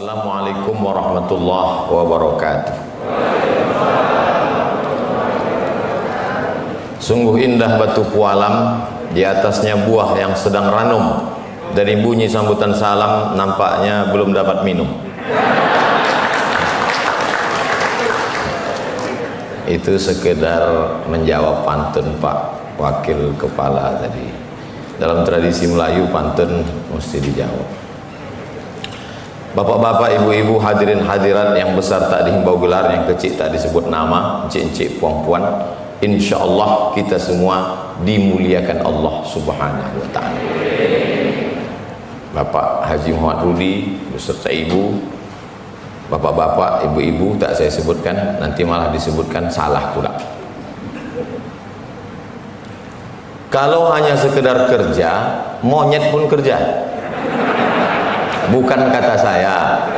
Assalamualaikum warahmatullahi wabarakatuh. Sungguh indah batu pualam, di atasnya buah yang sedang ranum. Dari bunyi sambutan salam nampaknya belum dapat minum. Itu sekedar menjawab pantun Pak Wakil Kepala tadi. Dalam tradisi Melayu pantun mesti dijawab. Bapak-bapak, ibu-ibu, hadirin hadirat yang besar tak dihimbau gelar, yang kecil tak disebut nama, encik-encik, puan-puan, insya Allah kita semua dimuliakan Allah Subhanahu wa ta'ala. Bapak Haji Muhammad Rudi beserta ibu, bapak-bapak, ibu-ibu tak saya sebutkan, nanti malah disebutkan salah pula. Kalau hanya sekedar kerja, monyet pun kerja. Bukan kata saya,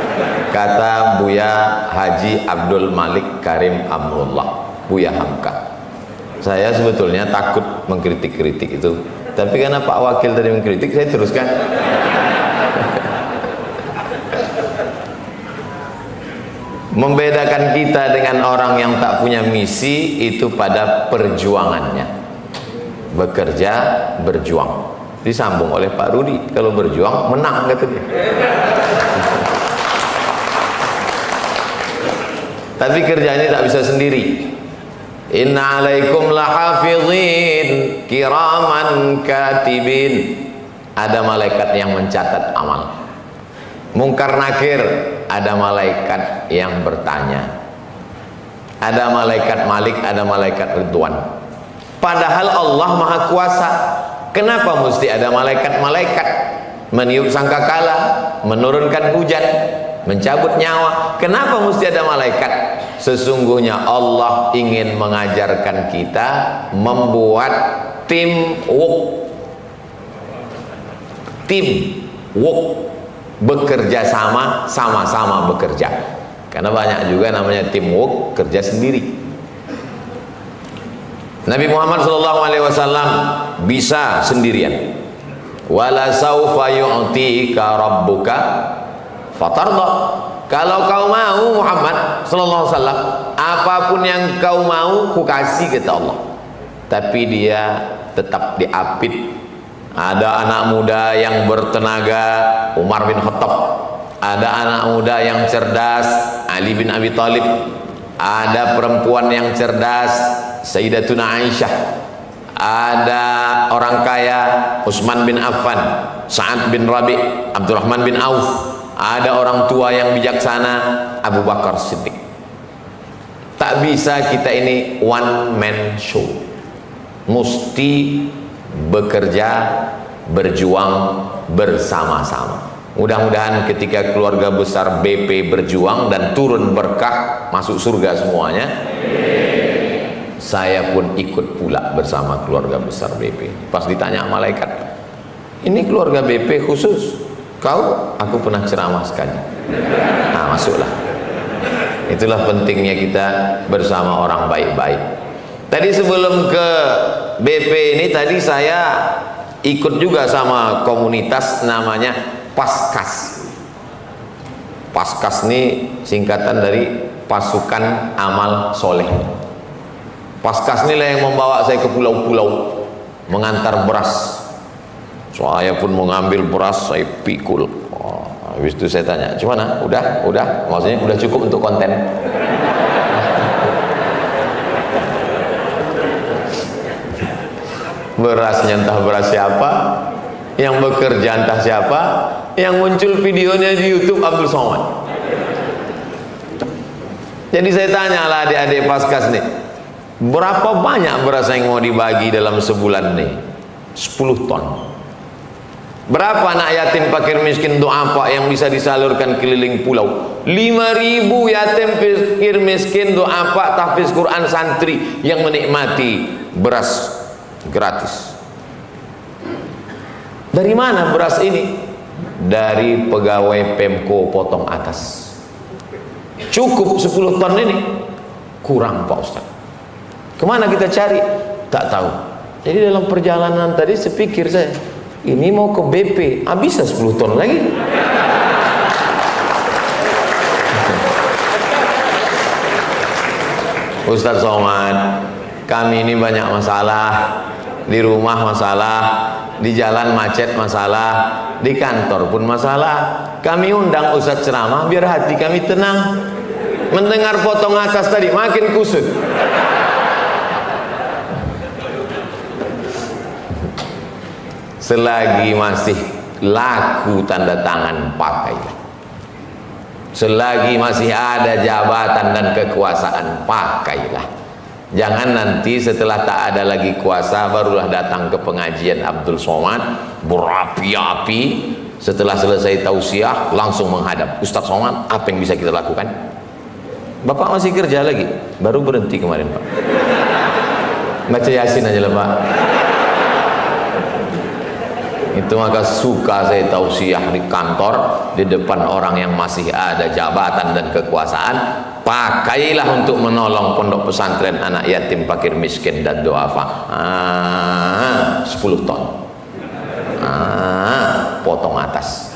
kata Buya Haji Abdul Malik Karim Amrullah, Buya Hamka. Saya sebetulnya takut mengkritik-kritik itu, tapi karena Pak Wakil tadi mengkritik, saya teruskan. Membedakan kita dengan orang yang tak punya misi itu pada perjuangannya. Bekerja, berjuang. Disambung oleh Pak Rudi, kalau berjuang menang kata dia. Tapi kerja ini tak bisa sendiri. Inna alaikum lahafizin kiraman katibin. Ada malaikat yang mencatat amal. Mungkar nakir, ada malaikat yang bertanya. Ada malaikat Malik, ada malaikat Ridwan. Padahal Allah Maha Kuasa. Kenapa mesti ada malaikat-malaikat meniup sangkakala, menurunkan hujan, mencabut nyawa? Kenapa mesti ada malaikat? Sesungguhnya Allah ingin mengajarkan kita membuat teamwork. Teamwork, bekerja sama, sama-sama bekerja. Karena banyak juga namanya teamwork, kerja sendiri. Nabi Muhammad SAW bisa sendirian. Wala saufa yu'tika rabbuka fatarda. Kalau kau mau Muhammad SAW, apapun yang kau mau ku kasih kata Allah. Tapi dia tetap diapit. Ada anak muda yang bertenaga, Umar bin Khattab. Ada anak muda yang cerdas, Ali bin Abi Thalib. Ada perempuan yang cerdas, Sayyidatuna Aisyah. Ada orang kaya, Utsman bin Affan, Sa'ad bin Rabi', Abdurrahman bin Auf. Ada orang tua yang bijaksana, Abu Bakar Siddiq. Tak bisa kita ini one man show. Mesti bekerja, berjuang bersama-sama. Mudah-mudahan ketika keluarga besar BP berjuang dan turun berkah masuk surga semuanya, saya pun ikut pula bersama keluarga besar BP. Pas ditanya malaikat, ini keluarga BP khusus kau? Aku pernah ceramah sekali. Nah, masuklah. Itulah pentingnya kita bersama orang baik-baik. Tadi sebelum ke BP ini, tadi saya ikut juga sama komunitas namanya Paskas. Paskas ini singkatan dari Pasukan Amal Soleh. Paskas ini lah yang membawa saya ke pulau-pulau mengantar beras. Saya pun mengambil beras, saya pikul. Habis itu saya tanya, gimana? Udah? Maksudnya udah cukup untuk konten? Berasnya entah beras siapa, yang bekerja entah siapa, yang muncul videonya di YouTube Abdul Somad. Jadi saya tanyalah adik-adik Paskas nih, berapa banyak beras yang mau dibagi dalam sebulan nih? 10 ton. Berapa anak yatim fakir miskin du'afa yang bisa disalurkan keliling pulau? 5.000 yatim fakir miskin du'afa tahfiz Quran santri yang menikmati beras gratis. Dari mana beras ini? Dari pegawai Pemko Potong Atas. Cukup 10 ton ini? Kurang Pak Ustaz. Kemana kita cari? Tak tahu. Jadi dalam perjalanan tadi sepikir saya, ini mau ke BP, bisa 10 ton lagi. Ustaz Somad, kami ini banyak masalah, di rumah masalah, di jalan macet masalah, di kantor pun masalah. Kami undang Ustaz ceramah biar hati kami tenang. Mendengar potong atas tadi makin kusut. Selagi masih laku tanda tangan, pakailah. Selagi masih ada jabatan dan kekuasaan, pakailah. Jangan nanti setelah tak ada lagi kuasa barulah datang ke pengajian Abdul Somad berapi-api. Setelah selesai tausiah langsung menghadap Ustaz Somad, apa yang bisa kita lakukan? Bapak masih kerja lagi, baru berhenti kemarin Pak. Baca Yasin aja lah Pak. Itu maka suka saya tausiah di kantor, di depan orang yang masih ada jabatan dan kekuasaan. Pakailah untuk menolong pondok pesantren, anak yatim, fakir miskin dan duafa. 10 ton. Potong atas.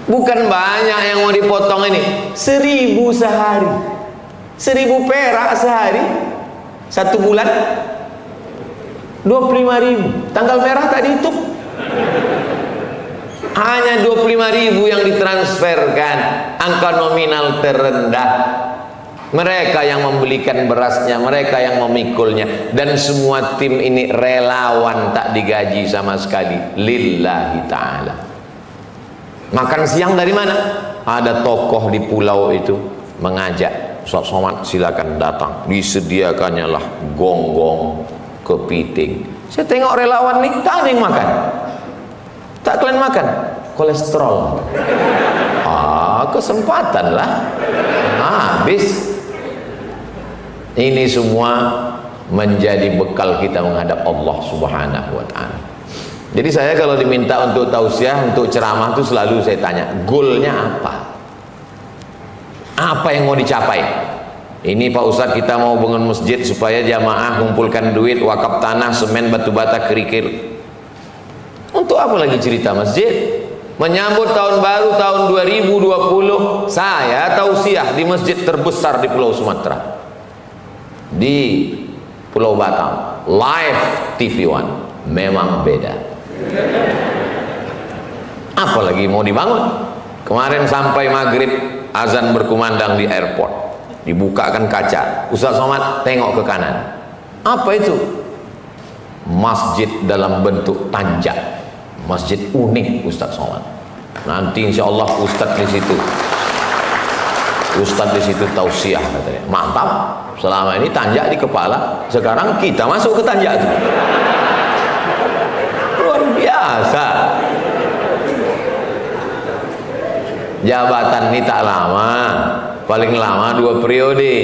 Bukan banyak yang mau dipotong ini, 1000 sehari, 1000 perak sehari, 1 bulan 25.000. Tanggal merah tadi itu hanya 25.000 yang ditransferkan, angka nominal terendah. Mereka yang membelikan berasnya, mereka yang memikulnya, dan semua tim ini relawan, tak digaji sama sekali, lillahi ta'ala. Makan siang dari mana? Ada tokoh di pulau itu mengajak, Ustaz Somad silakan datang, disediakannya lah gonggong, kepiting. Saya tengok relawan nih, tak ada yang makan. Tak kalian makan, kolesterol. Kesempatan lah, habis. Ini semua menjadi bekal kita menghadap Allah Subhanahu wa ta'ala. Jadi saya kalau diminta untuk tausiah, untuk ceramah itu selalu saya tanya, goalnya apa? Apa yang mau dicapai? Ini Pak Ustadz, kita mau bangun masjid supaya jamaah ngumpulkan duit, wakaf tanah, semen, batu bata, kerikil. Untuk apa lagi cerita masjid? Menyambut tahun baru tahun 2020, saya tausiah di masjid terbesar di Pulau Sumatera, di Pulau Batam, live TV One. Memang beda. Apalagi mau dibangun? Kemarin sampai maghrib azan berkumandang di airport, dibukakan kaca, Ustaz Somad tengok ke kanan. Apa itu? Masjid dalam bentuk tanjak, masjid unik Ustaz Somad. Nanti insya Allah Ustaz di situ, Ustaz di situ tausiah katanya. Mantap. Selama ini tanjak di kepala, sekarang kita masuk ke tanjak itu. Luar biasa. Jabatan ini tak lama, paling lama 2 periode.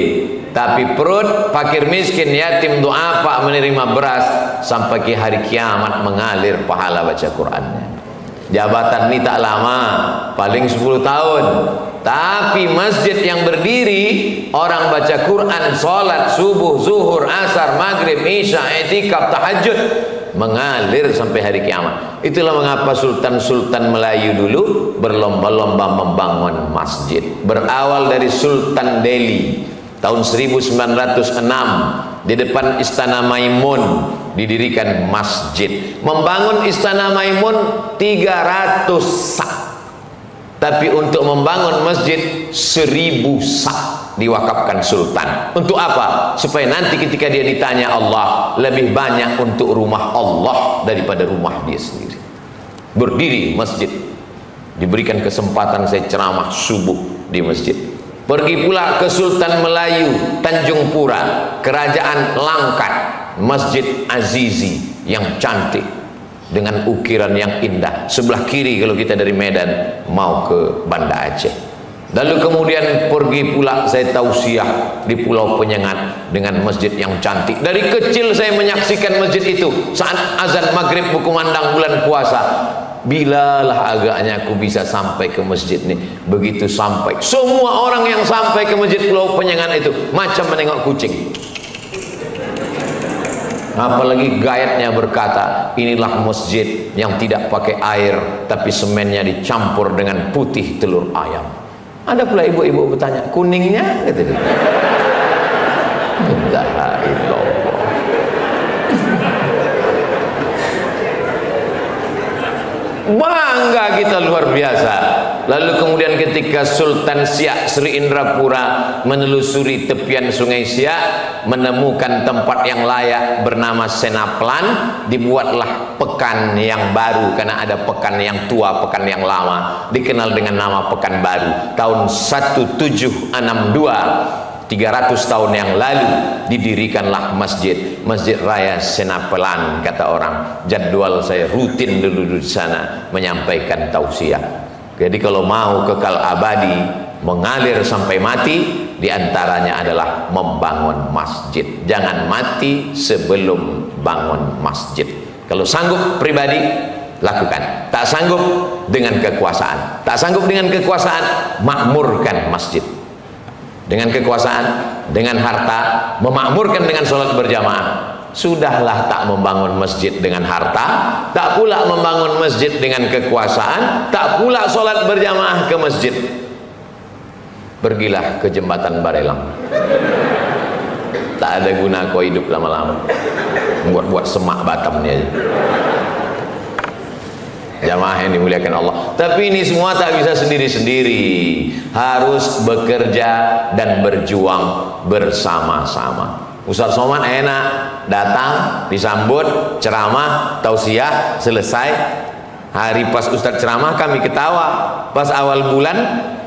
Tapi perut fakir miskin yatim duafa menerima beras sampai ke hari kiamat mengalir pahala baca Qur'annya. Jabatan ini tak lama, paling 10 tahun. Tapi masjid yang berdiri, orang baca Quran, sholat subuh, zuhur, asar, maghrib, isya, i'tikaf, tahajud, mengalir sampai hari kiamat. Itulah mengapa sultan-sultan Melayu dulu berlomba-lomba membangun masjid. Berawal dari Sultan Delhi tahun 1906, di depan Istana Maimun didirikan masjid. Membangun Istana Maimun 300 sak, tapi untuk membangun masjid 1000 sak diwakafkan sultan. Untuk apa? Supaya nanti ketika dia ditanya Allah, lebih banyak untuk rumah Allah daripada rumah dia sendiri. Berdiri masjid, diberikan kesempatan saya ceramah subuh di masjid. Pergi pula ke Sultan Melayu Tanjung Pura, Kerajaan Langkat, Masjid Azizi yang cantik dengan ukiran yang indah. Sebelah kiri kalau kita dari Medan mau ke Banda Aceh. Lalu kemudian pergi pula saya tausiah di Pulau Penyengat dengan masjid yang cantik. Dari kecil saya menyaksikan masjid itu saat azan maghrib berkumandang bulan puasa. Bilalah agaknya aku bisa sampai ke masjid ini. Begitu sampai, semua orang yang sampai ke masjid Pulau Penyengat itu macam menengok kucing. Apalagi gaetnya berkata, inilah masjid yang tidak pakai air, tapi semennya dicampur dengan putih telur ayam. Ada pula ibu-ibu bertanya, kuningnya? Gitu. La ilaha illallah. Bangga kita luar biasa. Lalu kemudian ketika Sultan Siak Sri Indrapura menelusuri tepian sungai Siak, menemukan tempat yang layak bernama Senaplan, dibuatlah pekan yang baru, karena ada pekan yang tua, pekan yang lama, dikenal dengan nama Pekan Baru. Tahun 1762, 300 tahun yang lalu, didirikanlah Masjid Raya Senaplan. Kata orang, jadwal saya rutin dulu di sana menyampaikan tausiah. Jadi kalau mau kekal abadi, mengalir sampai mati, diantaranya adalah membangun masjid. Jangan mati sebelum bangun masjid. Kalau sanggup pribadi, lakukan. Tak sanggup, dengan kekuasaan. Tak sanggup dengan kekuasaan, makmurkan masjid. Dengan kekuasaan, dengan harta, memakmurkan dengan sholat berjamaah. Sudahlah tak membangun masjid dengan harta, tak pula membangun masjid dengan kekuasaan, tak pula sholat berjamaah ke masjid. Pergilah ke jembatan Barelang. Tak ada guna kau hidup lama-lama, buat semak Batamnya aja. Jamaah yang dimuliakan Allah. Tapi ini semua tak bisa sendiri-sendiri, harus bekerja dan berjuang bersama-sama. Ustaz Somad enak, datang, disambut, ceramah, tausiah, selesai. Hari pas Ustaz ceramah kami ketawa, pas awal bulan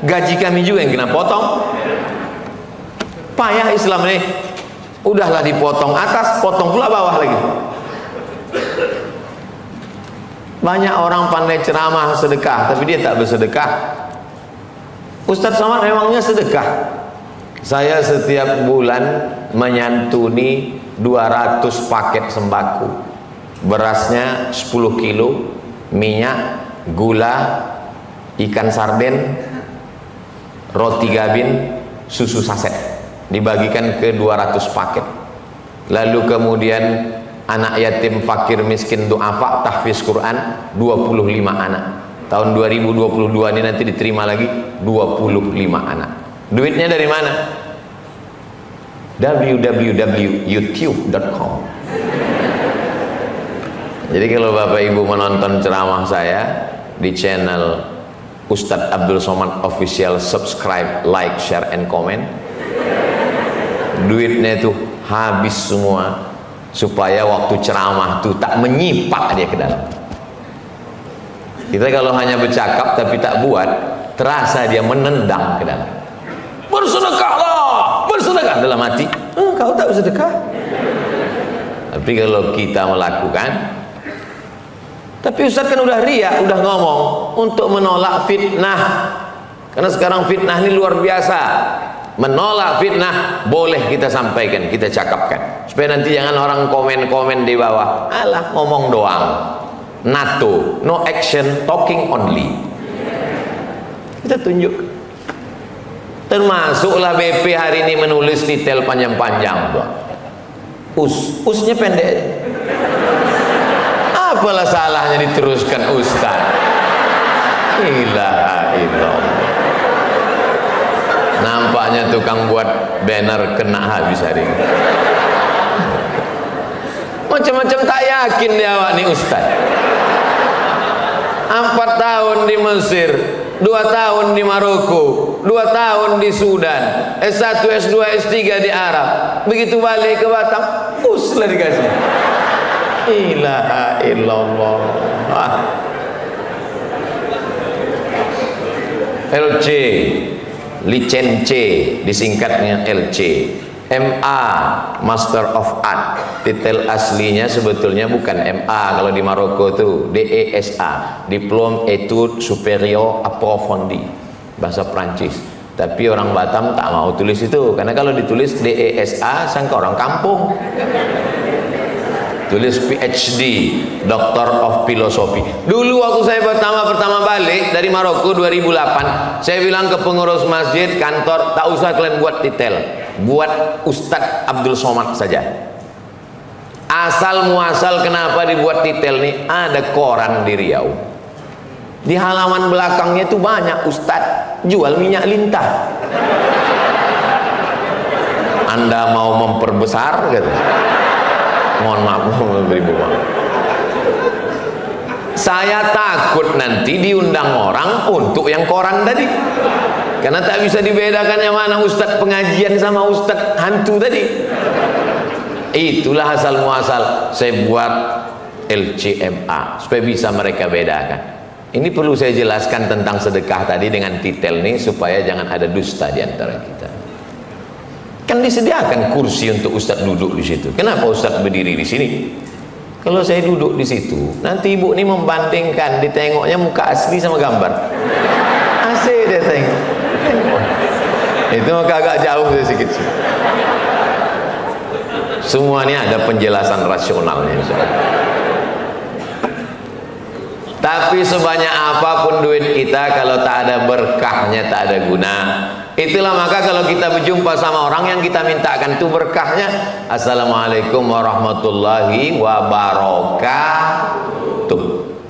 gaji kami juga yang kena potong. Payah Islam ini. Udahlah dipotong atas, potong pula bawah lagi. Banyak orang pandai ceramah sedekah, tapi dia tak bersedekah. Ustaz Somad memangnya sedekah. Saya setiap bulan menyantuni 200 paket sembako. Berasnya 10 kilo, minyak, gula, ikan sarden, roti gabin, susu saset. Dibagikan ke 200 paket. Lalu kemudian anak yatim, fakir, miskin, du'afa, tahfiz Quran 25 anak. Tahun 2022 ini nanti diterima lagi 25 anak. Duitnya dari mana? www.youtube.com. Jadi kalau Bapak Ibu menonton ceramah saya di channel Ustadz Abdul Somad Official, subscribe, like, share, and comment. Duitnya itu habis semua, supaya waktu ceramah itu tak menyipak dia ke dalam. Kita kalau hanya bercakap tapi tak buat, terasa dia menendang ke dalam. Bersedekahlah, bersedekah dalam hati. Kau tak bersedekah. Tapi kalau kita melakukan, tapi Ustaz kan udah riak, udah ngomong untuk menolak fitnah. Karena sekarang fitnah ini luar biasa. Menolak fitnah boleh kita sampaikan, kita cakapkan, supaya nanti jangan orang komen-komen di bawah, alah ngomong doang, NATO, no action, talking only. Kita tunjuk. Termasuklah BP hari ini menulis detail panjang-panjang, usnya pendek. Apalah salahnya diteruskan Ustaz? Ilaha illallah. Nampaknya tukang buat banner kena habis hari ini. Macam-macam tak yakin dia awak nih Ustaz. 4 tahun di Mesir, 2 tahun di Maroko, 2 tahun di Sudan, S1, S2, S3 di Arab. Begitu balik ke Batam, uslah dikasih. Ilaha illallah. LC, licence disingkatnya LC. MA, Master of Art. Titel aslinya sebetulnya bukan MA kalau di Maroko itu, DESA, Diplôme Études Supérieures Approfondies, bahasa Prancis. Tapi orang Batam tak mau tulis itu, karena kalau ditulis DESA sangka orang kampung. Tulis PhD, Doctor of Philosophy. Dulu waktu saya pertama balik dari Maroko 2008, saya bilang ke pengurus masjid, kantor, tak usah kalian buat detail, buat Ustadz Abdul Somad saja. Asal muasal kenapa dibuat detail nih? Ada koran di Riau, di halaman belakangnya itu banyak Ustadz jual minyak lintah. Anda mau memperbesar gitu. Mohon maaf, beribu maaf. Saya takut nanti diundang orang untuk yang koran tadi, karena tak bisa dibedakan yang mana ustadz pengajian sama ustadz hantu tadi. Itulah asal muasal saya buat LCMA supaya bisa mereka bedakan. Ini perlu saya jelaskan tentang sedekah tadi dengan detail nih, supaya jangan ada dusta di antara kita. Kan disediakan kursi untuk ustadz duduk di situ. Kenapa ustadz berdiri di sini? Kalau saya duduk di situ, nanti ibu ini membandingkan, ditengoknya muka asli sama gambar. Asli dia tengok. Itu agak jauh sedikit. Semuanya ada penjelasan rasionalnya. Tapi sebanyak apapun duit kita, kalau tak ada berkahnya, tak ada guna. Itulah maka kalau kita berjumpa sama orang yang kita mintakan itu berkahnya, assalamualaikum warahmatullahi wabarakatuh.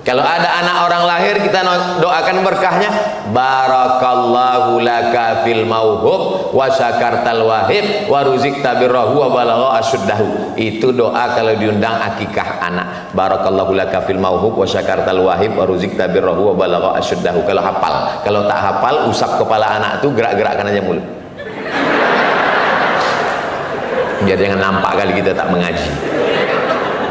Kalau ada anak orang lahir, kita doakan berkahnya, barakallahu laka fil mauhub wa syakartal wahib wa ruzikta birrahu wa balagha asyuddahu. Itu doa kalau diundang akikah anak, barakallahu laka fil mauhub wa syakartal wahib wa ruzikta birrahu wa balagha asyuddahu. Kalau hafal. Kalau tak hafal, usap kepala anak itu, gerak-gerakkan aja mulut, biar jangan nampak kali kita tak mengaji.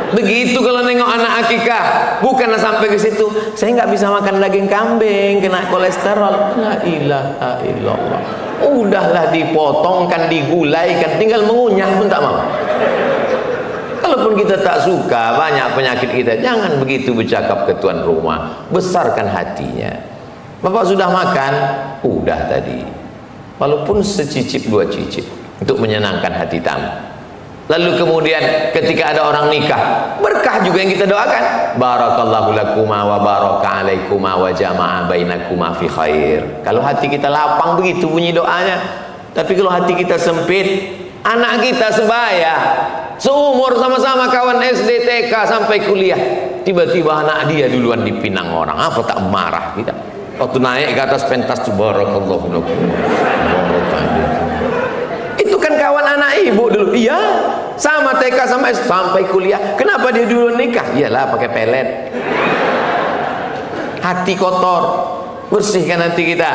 Begitu kalau nengok anak akikah, bukan sampai ke situ, saya nggak bisa makan daging kambing, kena kolesterol. La ilaha illallah. Udahlah dipotongkan, digulaikan, tinggal mengunyah pun tak mau. Kalaupun kita tak suka banyak penyakit kita, jangan begitu bercakap ke tuan rumah. Besarkan hatinya. Bapak sudah makan? Udah tadi. Walaupun secicip dua cicip untuk menyenangkan hati tamu. Lalu kemudian ketika ada orang nikah, berkah juga yang kita doakan. Barakallahu lakuma wa baraka alaikuma wa jama'a bainakuma fi khair. Kalau hati kita lapang, begitu bunyi doanya. Tapi kalau hati kita sempit, anak kita sebaya, seumur sama-sama kawan SD, TK sampai kuliah, tiba-tiba anak dia duluan dipinang orang, apa tak marah kita? Waktu naik ke atas pentas, barakallahu lakum. Itu kan kawan anak ibu dulu. Iya, sama TK sama SD sampai kuliah. Kenapa dia dulu nikah? Iyalah pakai pelet. Hati kotor, bersihkan hati kita.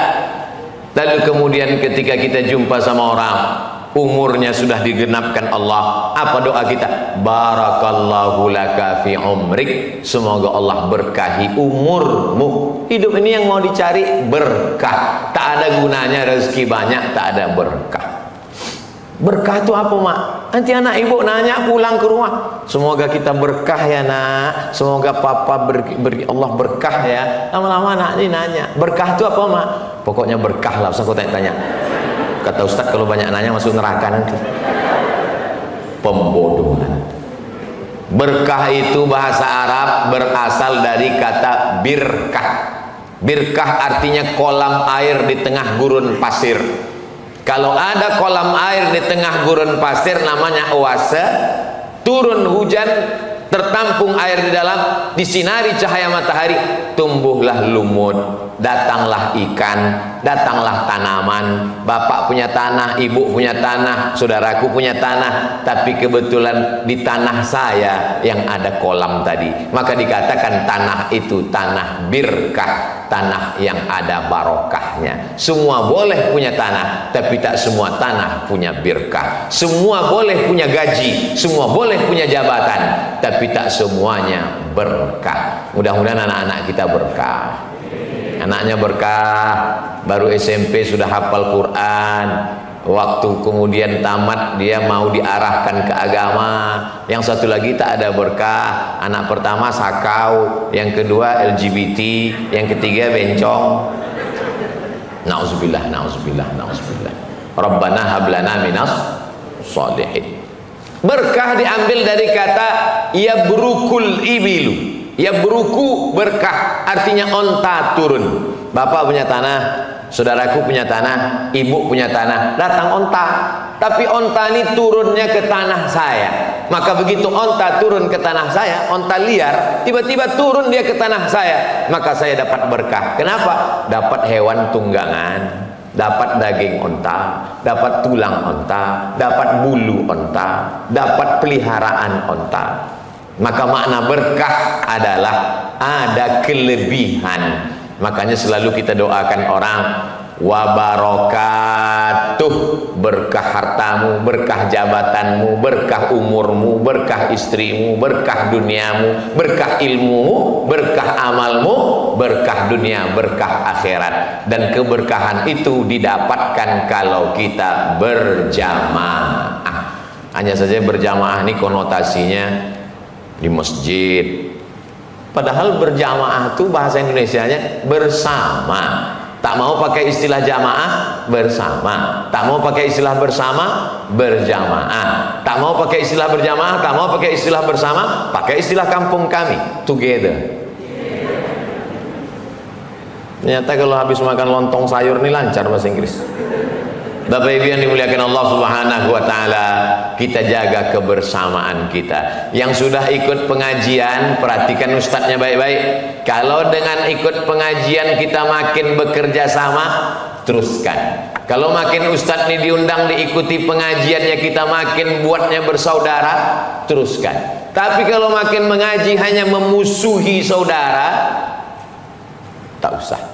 Lalu kemudian ketika kita jumpa sama orang, umurnya sudah digenapkan Allah, apa doa kita? Barakallahu laka fi umrik. Semoga Allah berkahi umurmu. Hidup ini yang mau dicari berkah. Tak ada gunanya rezeki banyak, tak ada berkah. Berkah itu apa, mak? Nanti anak ibu nanya pulang ke rumah, semoga kita berkah ya nak, semoga papa Allah berkah ya. Lama-lama anak ini nanya, berkah itu apa, mak? Pokoknya berkah lah, usah kau tanya-tanya. Kata ustaz, kalau banyak nanya masuk neraka nanti. Pembodohan. Berkah itu bahasa Arab berasal dari kata birkah. Birkah artinya kolam air di tengah gurun pasir. Kalau ada kolam air di tengah gurun pasir, namanya oase. Turun hujan, tertampung air di dalam, disinari cahaya matahari, tumbuhlah lumut, datanglah ikan, datanglah tanaman. Bapak punya tanah, ibu punya tanah, saudaraku punya tanah, tapi kebetulan di tanah saya yang ada kolam tadi, maka dikatakan tanah itu tanah birkah, tanah yang ada barokahnya. Semua boleh punya tanah, tapi tak semua tanah punya birkah. Semua boleh punya gaji, semua boleh punya jabatan, tapi tak semuanya berkah. Mudah-mudahan anak-anak kita berkah. Anaknya berkah, baru SMP sudah hafal Quran, waktu kemudian tamat dia mau diarahkan ke agama. Yang satu lagi tak ada berkah, anak pertama sakau, yang kedua LGBT, yang ketiga bencong. Nauzubillah, nauzubillah, nauzubillah. Rabbana hablana minas sholihin. Berkah diambil dari kata yabrukul ibilu. Yabruku berkah, artinya onta turun. Bapak punya tanah, saudaraku punya tanah, ibu punya tanah, datang onta. Tapi onta ini turunnya ke tanah saya. Maka begitu onta turun ke tanah saya, onta liar, tiba-tiba turun dia ke tanah saya, maka saya dapat berkah. Kenapa? Dapat hewan tunggangan. dapat daging onta, dapat tulang onta, dapat bulu onta, dapat peliharaan onta. Maka makna berkah adalah ada kelebihan. Makanya selalu kita doakan orang, wa barakatuh, berkah hartamu, berkah jabatanmu, berkah umurmu, berkah istrimu, berkah duniamu, berkah ilmumu, berkah amalmu, berkah dunia, berkah akhirat. Dan keberkahan itu didapatkan kalau kita berjamaah. Hanya saja berjamaah ini konotasinya di masjid, padahal berjamaah itu bahasa Indonesianya bersama. Tak mau pakai istilah jamaah, bersama. Tak mau pakai istilah bersama, berjamaah. Tak mau pakai istilah berjamaah, tak mau pakai istilah bersama, pakai istilah kampung kami, together. Ternyata kalau habis makan lontong sayur ini lancar bahasa Inggris. Bapak Ibu yang dimuliakan Allah Subhanahu wa taala, kita jaga kebersamaan kita. Yang sudah ikut pengajian, perhatikan ustadznya baik-baik. Kalau dengan ikut pengajian kita makin bekerja sama, teruskan. Kalau makin ustadz ini diundang diikuti pengajiannya, kita makin buatnya bersaudara, teruskan. Tapi kalau makin mengaji hanya memusuhi saudara, tak usah.